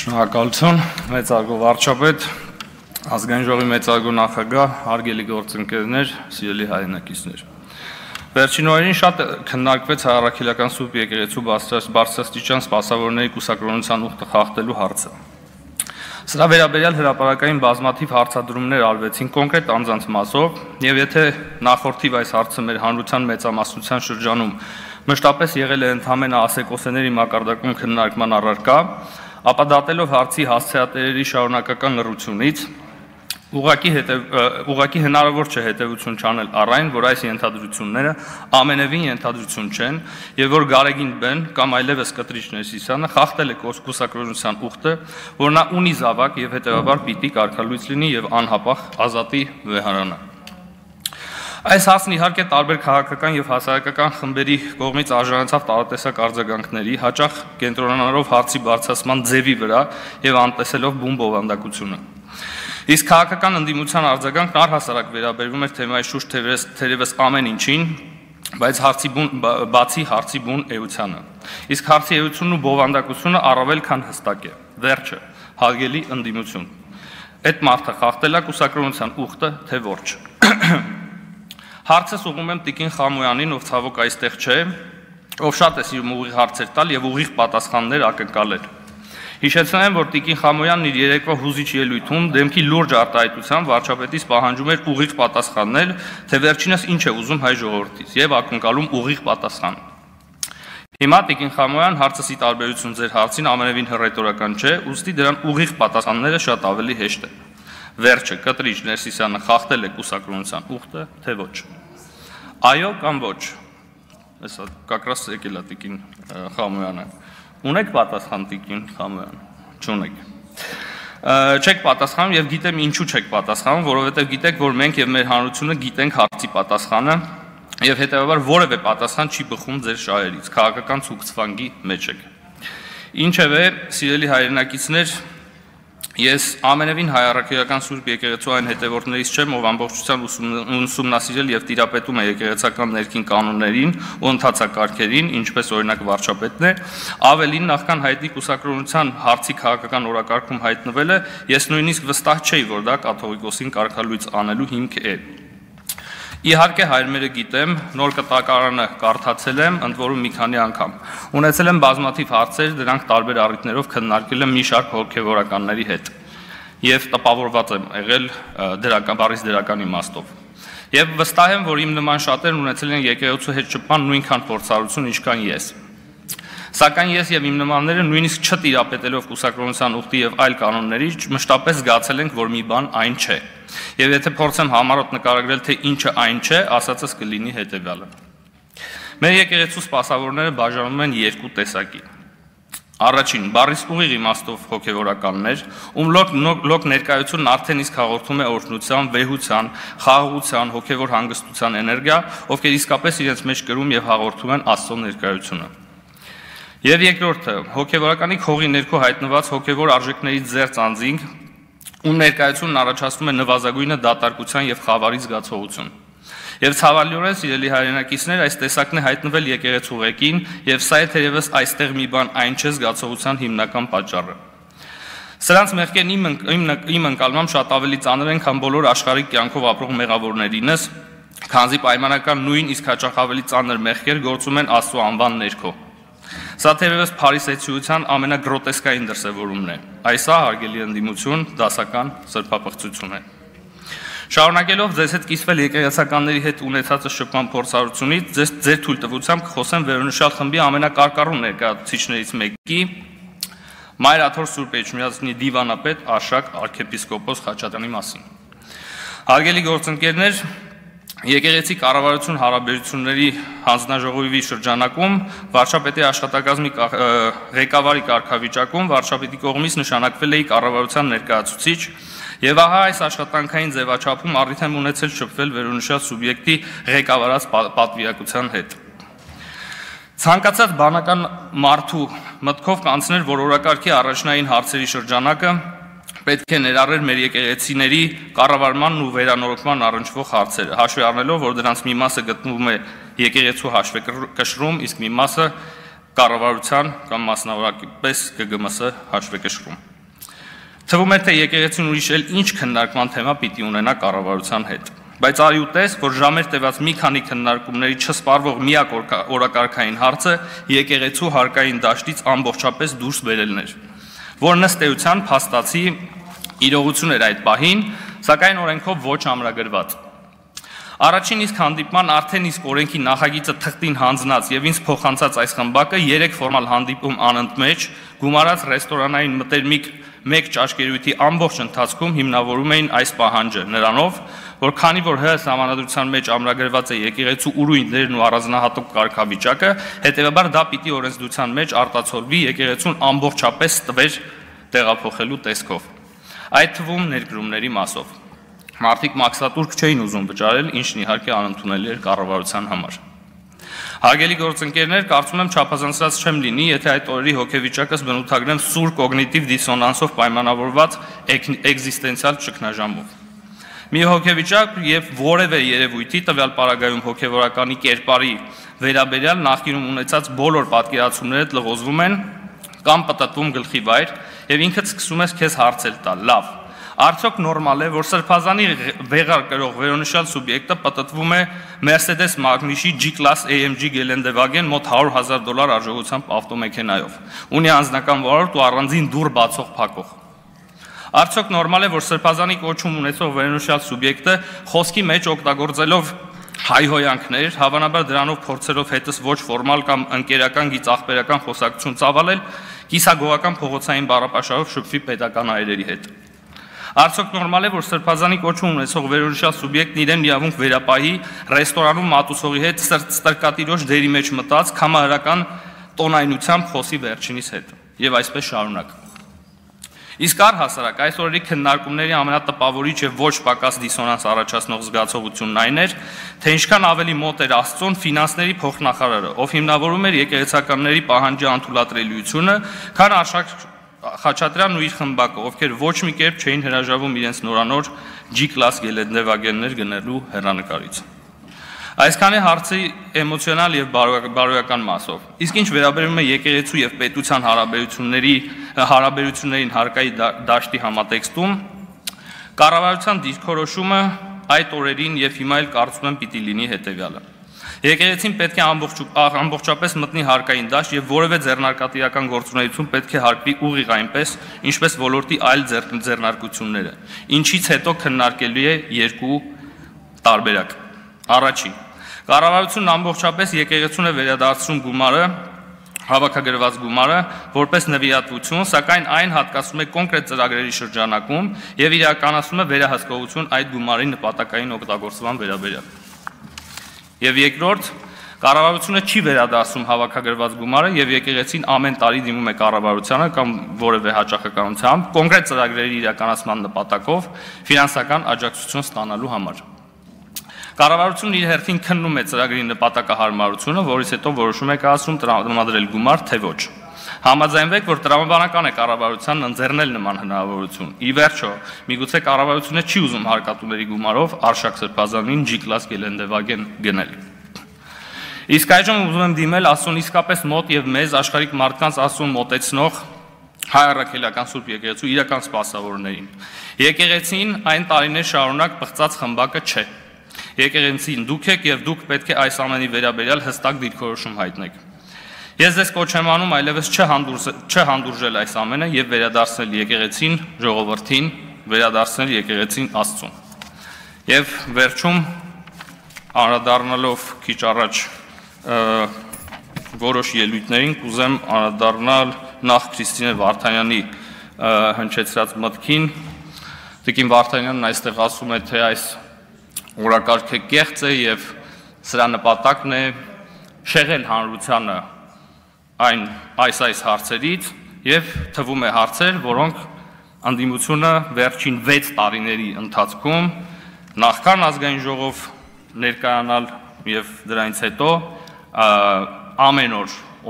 Շնորհակալություն, մեծարգո վարչապետ, ազգային ժողովի մեծարգո նախագահ, հարգելի գործընկերներ, սիրելի հայրենակիցներ։ Վերջին օրերին շատ քննարկվեց Հայ-առաքելական Սուրբ եկեղեցու բարձրաստիճան սպասավորների կուսակրոնության ուխտը խախտելու հարցը։ Սրա վերաբերյալ հրապարակային բազմաթիվ հարցադրումներ արվեցին կոնկրետ անձանց մասով, եւ եթե նախորդիվ այս հարցը մեր հանրության մեծամասնության շրջանում մշտապես եղել է ընդհանրապես ասեկոսեների մակարդակում քննարկման առարկա, ապա դատելով հարցի հասցեատերերի շարունակական լռությունից, ուղղակի հնարավոր չէ հետևություն չանել առ այն, որ այս ենթադրությունները ամենևին ենթադրություն չեն, եւ որ Գարեգին Բեն կամ այլևս Կտրիչ Ներսիսյանը խախտել է կուսակրոնության ուխտը, որ նա ունի զավակ եւ հետեւաբար պիտի կարգալույծ լինի եւ անհապաղ ազատի վեհարանը։ Այս հարցն իհարկե տարբեր քաղաքական եւ հասարակական խմբերի կողմից արժանացավ տարատեսակ արձագանքների, հաճախ կենտրոնանալով հարցի բարձրացման ձևի վրա եւ անտեսելով բուն բովանդակությունը։ Իսկ քաղաքական ընդդիմության արձագանքն առհասարակ վերաբերվում էր թեմայի շուրջ թերևս ամեն ինչին, բացի հարցի բուն էությանը։ Իսկ հարցի էությունն ու բովանդակությունը առավել քան հստակ է։ Վերջը, հարգելի ընդդիմություն։ Այդ մարդը խախտել է կուսակրոնության ուխտը, թե ոչ։ Հարցս ուղղում եմ Տիկին Խամոյանին, ով ցավոք այստեղ չէ, ով շատ է սիրում ուղիղ հարցեր տալ եւ ուղիղ պատասխաններ ակնկալել։ Հիշեցնեմ, որ Տիկին Խամոյանն իր երեկվա հուզիչ ելույթում դեմքի լուրջ արտահայտությամբ վարչապետից պահանջում էր ուղիղ պատասխանել, թե վերջինս ինչ է ուզում հայ ժողովրդից եւ ակնկալում ուղիղ պատասխան։ Հիմա Տիկին Խամոյան հարցի տարբերություն ձեր հարցին ամենևին հռետորական չէ, ուստի դրան ուղիղ պատասխանները շատ ավելի հեշտ է։ Վերջը Կտրիչ Ներսիսյանը խախտել է կուսակրոնության ուխտը, թե ոչ։ Այո կամ ոչ։ Այսա как раз եկել է Տիկին Խամոյանը։ Ունեք պատասխան Տիկին Խամոյան։ Չունեք։ Չեք պատասխանում եւ գիտեմ ինչու չեք պատասխանում, որովհետեւ գիտեք, որ մենք եւ մեր հանրությունը գիտենք հարցի պատասխանը եւ հետեւաբար որևէ պատասխան չի բխում ձեր շահերից, քաղաքական ցուցվանգի մեջ եք։ Ինչևէ, սիրելի հայրենակիցներ, ես ամենևին Հայ-առաքելական Սուրբ եկեղեցու այն հետևորդներից չեմ, ով ամբողջությամբ ուսումնասիրել եւ տիրապետում է եկեղեցական ներքին կանոններին ու ընթացակարգերին, ինչպես օրինակ վարչապետն է, ավելին նախքան հայտնի կուսակրոնության հարցի քաղաքական օրակարգում հայտնվելը, ես նույնիսկ վստահ չէի, որ դա կաթողիկոսին կարգալույծ անելու հիմք է։ Իհարկե հայրմերը գիտեմ, նոր կտակարանը կարդացել եմ, ընդ որում մի քանի անգամ։ Ունեցել եմ բազմաթիվ հարցեր, դրանք տարբեր առիթներով քննարկել եմ մի շարք հոգևորականների հետ եւ տպավորված եմ եղել բառից դրական իմաստով։ Եվ վստահ եմ, որ իմ նման շատերն ունեցել են եկեղեցու հետ շփման նույնքան փորձառություն, ինչքան ես։ Սակայն ես եւ իմ նմանները նույնիսկ չտիրապետելով կուսակրոնության ուխտի եւ այլ կանոնների մշտապես զգացել ենք, որ մի բան այն չէ։ Եվ եթե փորձեմ համառոտ նկարագրել, թե ինչը այն չէ, ասածս կլինի հետեւյալը։ Մեր եկեղեցու սպասավորները բաժանվում են երկու տեսակի։ Առաջին, բառից ուղիղ իմաստով հոգևորականներ, ում լոկ ներկայությունն արդեն իսկ հաղորդում է օրհնության, վեհության, խաղաղության, հոգևոր հանգստության էներգիա, ովքեր իսկապես իրենց մեջ կրում եւ հաղորդում են Աստծո ներկայությունը։ Եվ երկրորդը, հոգևորականի քողի ներքո հայտնված հոգևոր արժեքներից զերծ անձինք, ում ներկայությունն առաջացնում է նվազագույնը դատարկության եւ խավարի զգացողություն։ Եվ ցավալիորեն, սիրելի հայրենակիցներ, այս տեսակն է հայտնվել եկեղեցու ղեկին, եւ սա է թերևս այստեղ մի բան այն չէ զգացողության հիմնական պատճառը։ Սրանց մեղքերն իմ ընկալմամբ շատ ավելի ծանր են, քան բոլոր աշխարհիկ կյանքով ապրող մեղավորներինս, քանզի պայմանական նույն իսկ հաճախ ավելի ծանր մեղքեր գործում են Աստծո անվան ներքո։ Սա թերևս փարիսեցիության ամենագրոտեսկային դրսևորումն է։ Այսա, հարգելի ընդդիմություն, դասական սրբապղծություն է։ Շարունակելով ձեզ հետ կիսվել եկեղեցականների հետ ունեցած շփման փորձառությունից, ձեր թույլտվությամբ կխոսեմ վերոնշյալ խմբի ամենակարկառուն ներկայացուցիչներից մեկի, Մայր Աթոր Սուրբ Էջմիածնի դիվանապետ Արշակ arczepiskopos Խաչատրյանի մասին։ Հարգելի գործընկերներ, Եկեղեցի կառավարություն հարաբերությունների հանձնաժողովի շրջանակում վարչապետի աշխատակազմի ղեկավարի կարգավիճակում վարչապետի կողմից նշանակվել էի կառավարության ներկայացուցիչ եւ ահա այս աշխատանքային ձևաչափում առիթ եմ ունեցել շփվել վերոնշյալ սուբյեկտի ղեկավարած պատվիրակության հետ։ Ցանկացած բանական մարդու մտքով կանցներ, որ օրակարգի առաջնային հարցերի շրջանակը պետք է ներառեր մեր եկեղեցիների կառավարման ու վերանորոգման առնչվող հարցերը, հաշվի առնելով, որ դրանց մի մասը գտնվում է եկեղեցու հաշվեկշռում, իսկ մի մասը կառավարության կամ մասնավորապես ԿԳՄՍ հաշվեկշռում։ Թվում է, թե եկեղեցին ուրիշ էլ ինչ քննարկման թեմա պիտի ունենա կառավարության հետ։ Բայց արի ու տես, որ ժամեր տևած մի քանի քննարկումների չսպառվող միակ օրակարգային հարցը եկեղեցու հարկային դաշտից ամբողջապես դուրս բերելն էր, որն ըստ էության փաստացի իրողություն էր այդ պահին, սակայն օրենքով ոչ ամրագրված։ Առաջին իսկ հանդիպման արդեն իսկ օրենքի նախագիծը թղթին հանձնած եւ ինձ փոխանցած այս խմբակը 3 ֆորմալ հանդիպում անընդմեջ գումարած ռեստորանային մտերմիկ մեկ ճաշկերույթի ամբողջ ընթացքում հիմնավորում էին այս պահանջը նրանով, որ քանի որ ՀՀ սահմանադրության մեջ ամրագրված է եկեղեցու ուրույն դերն ու առանձնահատուկ կարգավիճակը, հետեւաբար դա պիտի օրենսդրության մեջ արտացոլվի եկեղեցուն ամբողջապես տվեր տեղափոխելու տեսքով, այդ թվում ներդրումների մասով։ Մարդիկ մաքսատուրք չէին ուզում վճարել, ինչն իհարկե անընդունելի էր կառավարության համար։ Հարգելի գործընկերներ, կարծում եմ չափազանցած չեմ լինի, եթե այդ օրերի հոգեվիճակս բնութագրեմ սուր կոգնիտիվ դիսոնանսով պայմանավորված էկզիստենցիալ ճգնաժամով։ Մի հոգեվիճակ եւ որևէ երևույթի տվյալ պարագայում հոգեվորականի կերպարի վերաբերյալ նախկինում ունեցած բոլոր պատկերացումներդ լղոզվում են կամ պտտվում գլխի վայր եւ ինքդ սկսում ես քեզ հարցել տալ. լավ, արդյոք նորմալ է, որ սրբազանի վեղար կրող վերոնշյալ սուբյեկտը պտտվում է Mercedes Magnus-ի G-Class AMG Geländewagen մոտ $100,000 արժողությամբ ավտոմեքենայով, ունի անձնական վարորդ ու առանձին դուռ բացող փակող։ Արդյոք նորմալ է, որ սրբազանի կոչում ունեցող վերոնշյալ սուբյեկտը խոսքի մեջ օգտագործելով հայհոյանքներ, հավանաբար դրանով փորձելով հետս ոչ ֆորմալ կամ ընկերական գիծախբերական խոսակցություն ծավալել, կիսագողական փողոցային բառապաշարով շփվի պետական այրերի հետ։ Արդյոք նորմալ է, որ սրբազանի կոչում ունեցող վերոնշյալ սուբյեկտն իրեն իրավունք վերապահի ռեստորանում մատուցողի հետ ստրկատիրոջ դերի մեջ մտած քամահարական տոնայնությամբ խոսի վերջինիս հետ եւ այսպես շարունակ։ Իսկ առհասարակ այս օրերի քննարկումների ամենատպավորիչ եւ ոչ պակաս դիսոնանս առաջացնող զգացողությունն այն էր, թե ինչքան ավելի մոտ էր Աստծուն ֆինանսների փոխնախարարը, ով հիմնավորում էր եկեղեցականների պահանջի անթույլատրելիությունը, քան Արշակ Խաչատրյանն ու իր խմբակը, ովքեր ոչ մի կերպ չէին հրաժարվում իրենց նորանոր G-Class Geländewagen-ներ գնելու հեռանկարից։ Այսքան է հարցի էմոցիոնալ եւ բարոյական մասով։ Իսկ ինչ վերաբերում է եկեղեցու եւ պետության հարաբերություններին հարկայի դաշտի համատեքստում, կառավարության դիրքորոշումը այդ օրերին եւ հիմա էլ կարծում եմ պիտի լինի հետեւյալը։ Եկեղեցին պետք է ամբողջապես մտնի հարկային դաշտ եւ որևէ ձեռնարկատիրական գործունեություն պետք է հարկվի ուղիղ այնպես, ինչպես ոլորտի այլ ձեռնարկությունները, ինչից հետո քննարկելի է երկու տարբերակ։ Առաջին, կառավարությունն ամբողջապես եկեղեցուն է վերադարձնում գումարը, հավաքագրված գումարը, որպես նվիրատվություն, սակայն այն հատկացնում է կոնկրետ ծրագրերի շրջանակում եւ իրականացնում է վերահսկողություն այդ գումարի նպատակային օգտագործման վերաբերյալ։ Եվ երկրորդ, կառավարությունը չի վերադարձում հավաքագրված գումարը եւ եկեղեցին ամեն տարի դիմում է կառավարությանը կամ որևէ հաճախականությամբ կոնկրետ ծրագրերի իրականացման նպատակով ֆինանսական աջակցություն ստանալու համար։ Կառավարությունն իր հերթին քննում է ծրագրի նպատակահարմարությունը, որից հետո որոշում է կայացնում տրամադրել գումար թե ոչ։ Համաձայնվեք, որ տրամաբանական է կառավարությանն ընձեռնել նման հնարավորություն։ Ի վերջո, միգուցե կառավարությունը չի ուզում հարկատուների գումարով Արշակ Սրբազանին G-Class Geländewagen գնել։ Իսկ այժմ ուզում եմ դիմել Աստծուն իսկապես մոտ եւ մեզ աշխարհիկ մարդկանց Աստծուն մոտեցնող հայ առաքելական Սուրբ Եկեղեցու իրական սպասավորներին։ Եկեղեցին այն տարիներ շարունակ պղծած խմբակը չէ։ Եկեղեցին դուք եք եւ դուք պետք է այս ամենի վերաբերյալ հստակ դիրքորոշում հայտնեք։ Ես ձեզ կոչ եմ անում այլևս չհանդուրժել այս ամենը եւ վերադարձնել եկեղեցին ժողովրդին, վերադարձնել եկեղեցին Աստծուն։ Եվ վերջում անդրադառնալով քիչ առաջ որոշ ելույթներին կուզեմ անդրադառնալ նախ Քրիստինե Վարդանյանի հնչեցրած մտքին։ Տիկին Վարդանյանն այստեղ ասում է, թե այս օրակարգը կեղծ է եւ սրա նպատակն է շեղել հանրությանը այս հարցերից եւ թվում է հարցեր, որոնք անդիմությունը վերջին 6 տարիների ընթացքում նախքան ազգային ժողով ներկայանալ եւ դրանից հետո ամեն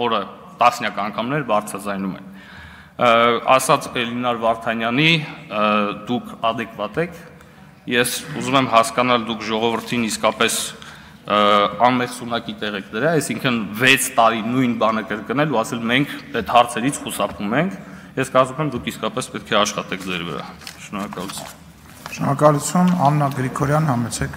օրը տասնյակ անգամներ բարձրաձայնում են։ Ասած Էլինար Վարդանյանի դուք adekvat եք, ես ուզում եմ հասկանալ դուք ժողովրդին իսկապես անմեղսունակի տեղ եք դրա, այսինքն 6 տարի նույն բանը կրկնել ու ասել մենք այդ հարցերից խուսափում ենք Ես կարծում եմ դուք իսկապես պետք է աշխատեք ձեր վրա։ Շնորհակալություն։ Շնորհակալություն, Աննա Գրիգորյան, համեցեք։